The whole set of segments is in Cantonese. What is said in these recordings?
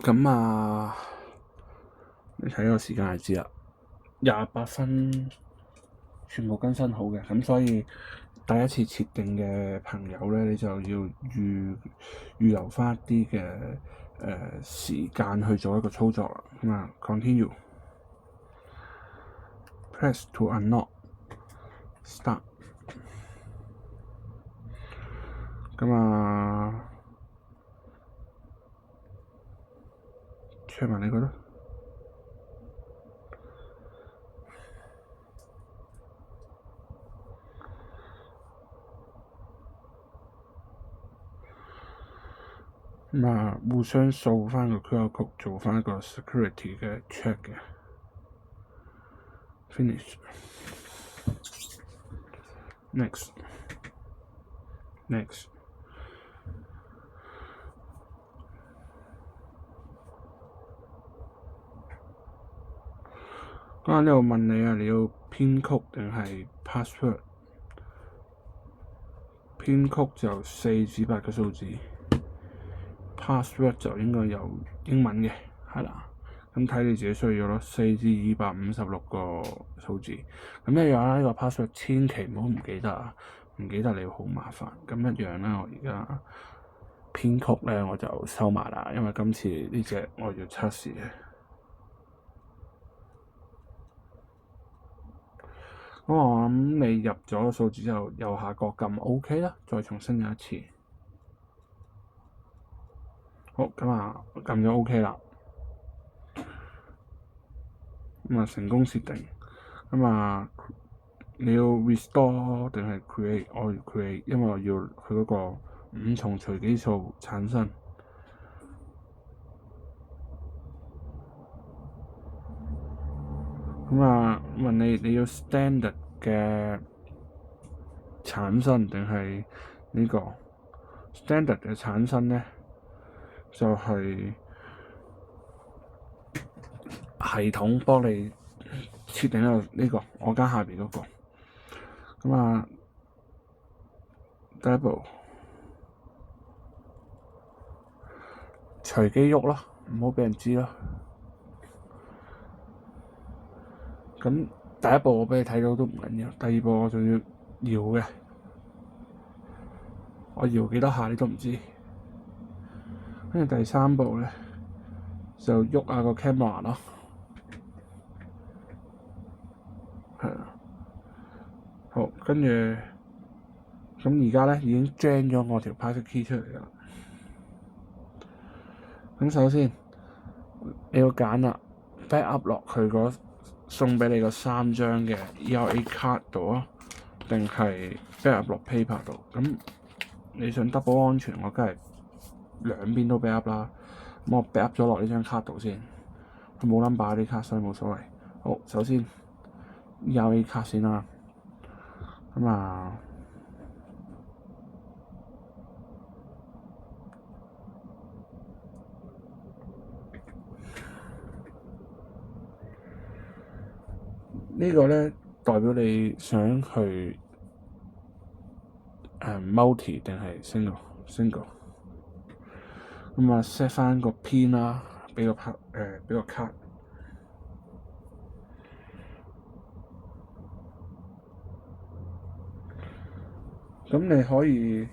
咁啊，你睇個時間就知啦，28分全部更新好嘅，咁所以第一次設定嘅朋友咧，你就要預留翻一啲嘅時間去做一個操作啦。咁啊，continue press to unlock start。咁啊，check 埋呢個咯。咁啊，互相掃翻個 QR code，做翻一個 security 嘅 check 嘅 finish。next。咁啊，呢度問你啊，你要編曲定係 password？ 編曲就4至8個數字 ，password 就應該有英文嘅，係啦。咁睇你自己需要咯，4至256個數字。咁一樣啦，呢個 password 千祈唔好唔記得啊，唔記得你會好麻煩。咁一樣啦，我而家編曲咧我就收埋啦，因為今次呢隻我要測試嘅。咁我諗你入咗個數字之後，右下角撳 OK 啦，再重新入一次。好，咁啊撳咗 OK 啦，咁啊成功設定。咁啊你要 restore 定係 create？ 我要 create， 因為我要佢嗰個5重隨機數產生。咁啊問你要 standard 嘅產生定係呢個 standard 嘅產生咧？就係系統幫你設定呢個我加下邊嗰個。咁啊，第一步隨機喐咯，唔好俾人知咯。咁第一步我俾你睇到都唔緊要，第二步我仲要搖嘅，我搖幾多下你都唔知。跟住第三步咧就喐下個 camera 咯，係啊。好，跟住咁而家咧已經 gen 咗我條 pass key 出嚟啦。咁首先你要揀啦 backup 落去嗰送俾你個3張嘅 ERA card 度啊，定係 backup 落 paper 度。咁你想 double 安全，我梗係兩邊都 backup 啦。咁我 backup 咗落呢張卡度先，佢冇 number 啲卡，所以冇所謂。好，首先 ERA card 先啦。咁啊，呢個咧代表你想去multi 定係 single。咁啊 set 翻個 pin 啦，俾個卡。咁你可以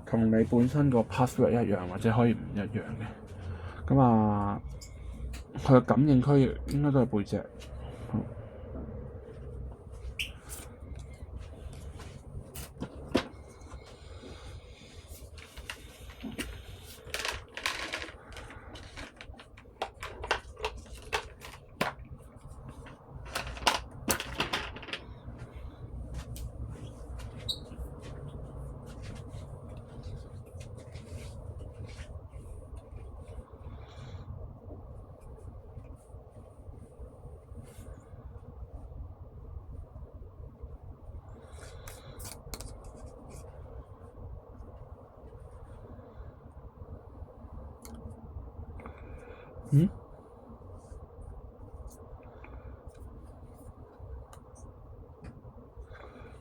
同你本身個 password 一樣，或者可以唔一樣嘅。咁啊，佢嘅感應區域應該都係背脊。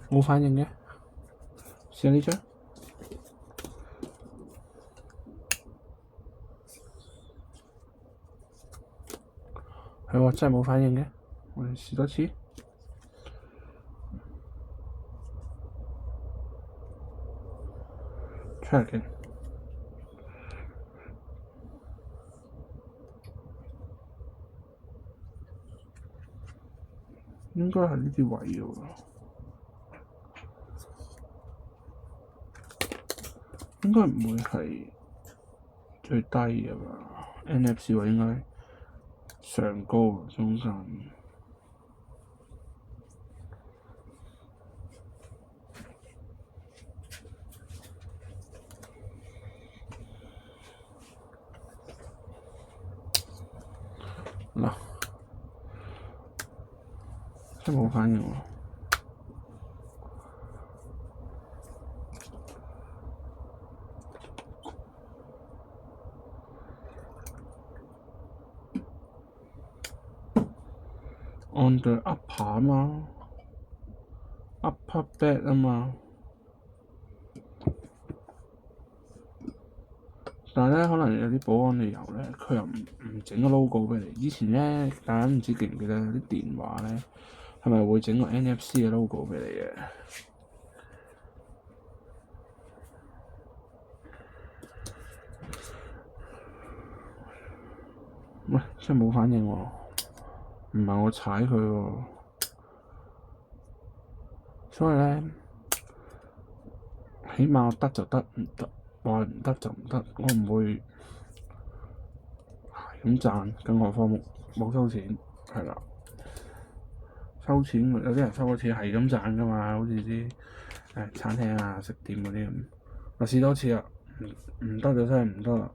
冇反應嘅，試下呢張。係喎，真係冇反應嘅。我哋試多次。try again。應該係呢啲位嘅喎，應該唔會係最低嘅吧 ？NFC 位應該上高中間。嗱，真係冇反應喎。on the upper 啊嘛 ，upper back 啊嘛。但係咧，可能有啲保安理由咧，佢又唔整個 logo 俾你。以前咧，大家唔知記唔記得有啲電話咧，係咪會整個 NFC 嘅 logo 俾你嘅？喂，真係冇反應喎，唔係我踩佢喎。所以咧，起碼得就得，唔得話唔得就唔得，我唔會係咁讚，更何況冇收錢，係啦。收錢有啲人收咗錢係咁賺噶嘛，好似啲餐廳啊、食店嗰啲咁。我試多次啦，唔得就真係唔得啦，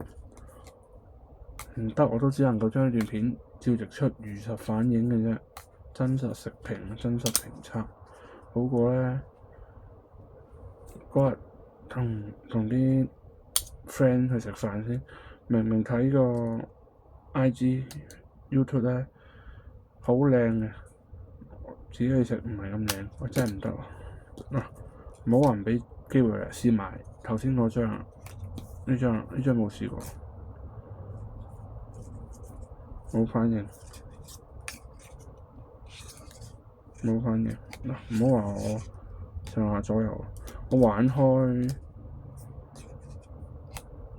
唔得我都只能夠將呢段片照直出，如實反映嘅啫，真實食評、真實評測，好過咧嗰日同啲 friend 去食飯先，明明睇個 IG YouTube 咧好靚嘅，自己去食唔係咁靚，我真係唔得啊！唔好話唔俾機會嚟試埋頭先嗰張，呢張冇試過，冇反應，冇反應嗱，唔好話我上下左右，我玩開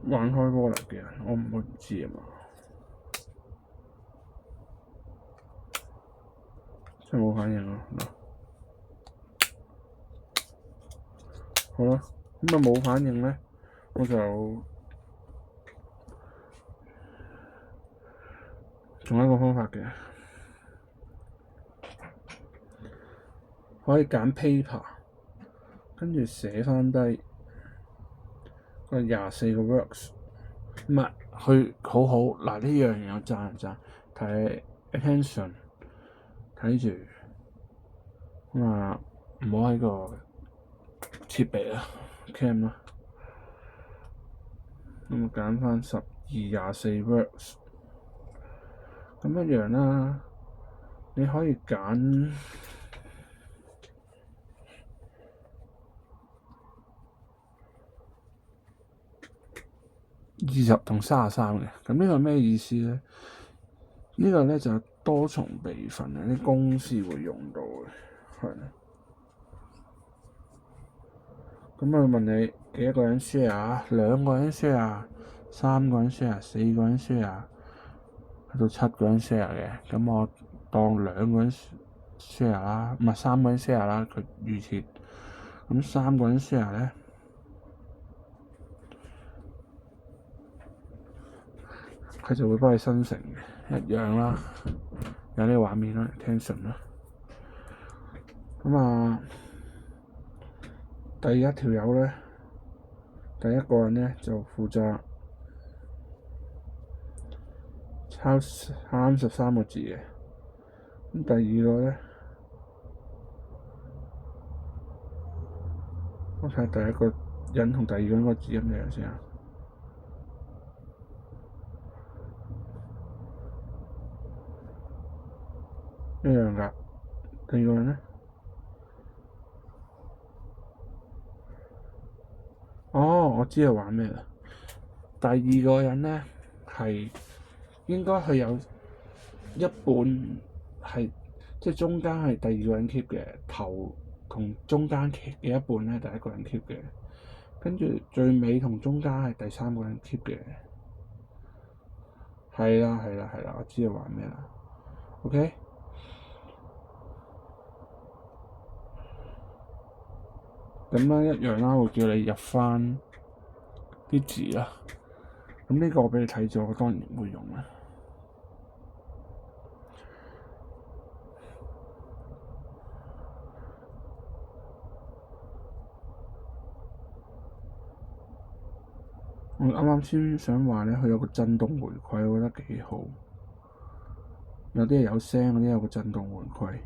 Wallet嘅人，我唔會唔知啊嘛，真係冇反應啊嗱。好啦，咁啊冇反應咧，我就仲有一個方法嘅，可以揀 paper， 跟住寫翻低個24個 works， 唔係佢好好嗱，呢樣嘢我讚就讚，睇 attention 睇住咁啊，唔好喺個設備啊 cam 啦，咁啊揀翻12、24 works， 咁一樣啦，你可以揀20同33嘅，咁呢個咩意思咧？呢個咧就係多重備份啊，啲公司會用到嘅，係。咁啊問你幾多個人 share 啊？2個人 share、3個人 share、4個人 share，去到7個人 share 嘅。咁我當2個人 share 啦，唔係3個人 share 啦，佢預設。咁3個人 share 咧，佢就會幫你生成嘅，一樣啦，有呢個畫面啦 ，attention 啦。咁啊，第一條友咧，第一個人咧就負責抄33個字嘅，咁第二個咧，我睇下第一個人同第二個人個字咁樣先啊。一樣㗎，第二個人咧，我知係玩咩啦。第二個人咧係應該佢有一半係即係中間係第二個人 keep 嘅，頭同中間嘅一半咧第一個人 keep 嘅，跟住最尾同中間係第三個人 keep 嘅。係啦，我知你話咩啦。OK，咁咧一樣啦，會叫你入翻啲字啦。咁呢個我俾你睇咗，我當然唔會用啦。我啱啱先想話咧，佢有個震動回饋，我覺得幾好。有啲係有聲，有啲有個震動回饋。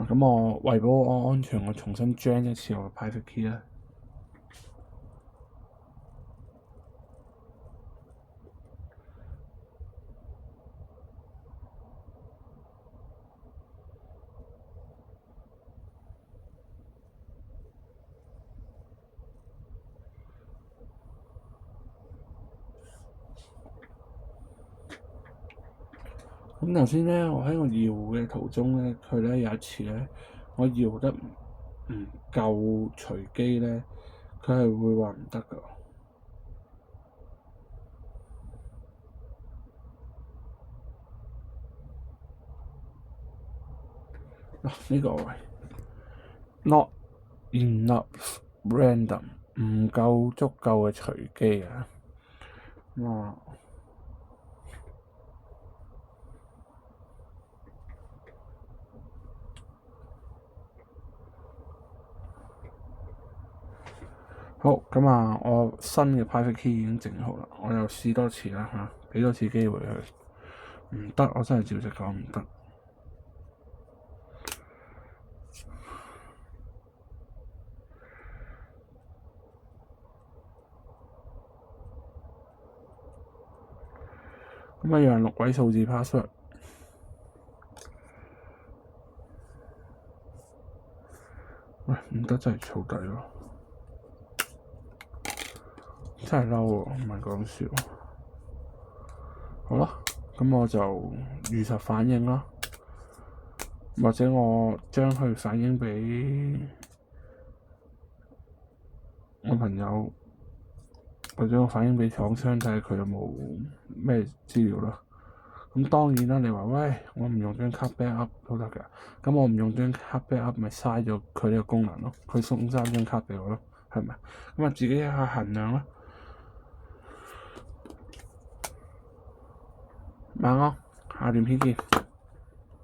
咁我為保我安全，我重新 gen 一次我嘅 private key 啦。咁頭先咧，我喺我搖嘅途中咧，佢咧有一次咧，我搖得唔夠隨機咧，佢係會話唔得㗎。呢個位 not enough random 唔夠足夠嘅隨機啊！好，咁啊，我新嘅 private key 已經整好啦，我又試多次啦嚇，俾多次機會佢。唔得，我真係照直講唔得。咁一樣6位數字 password。喂，唔得真係燥底喎，真係嬲喎，唔係講笑。好啦，咁我就如實反應啦，或者我將佢反映俾我朋友，或者我反映俾廠商睇下佢有冇咩資料啦。咁當然啦，你話喂，我唔用張卡 backup 都得㗎。咁我唔用張卡 backup 咪嘥咗佢呢個功能咯。佢送3張卡俾我咯，係咪？咁啊，自己一下衡量啦。晚安，下段片見。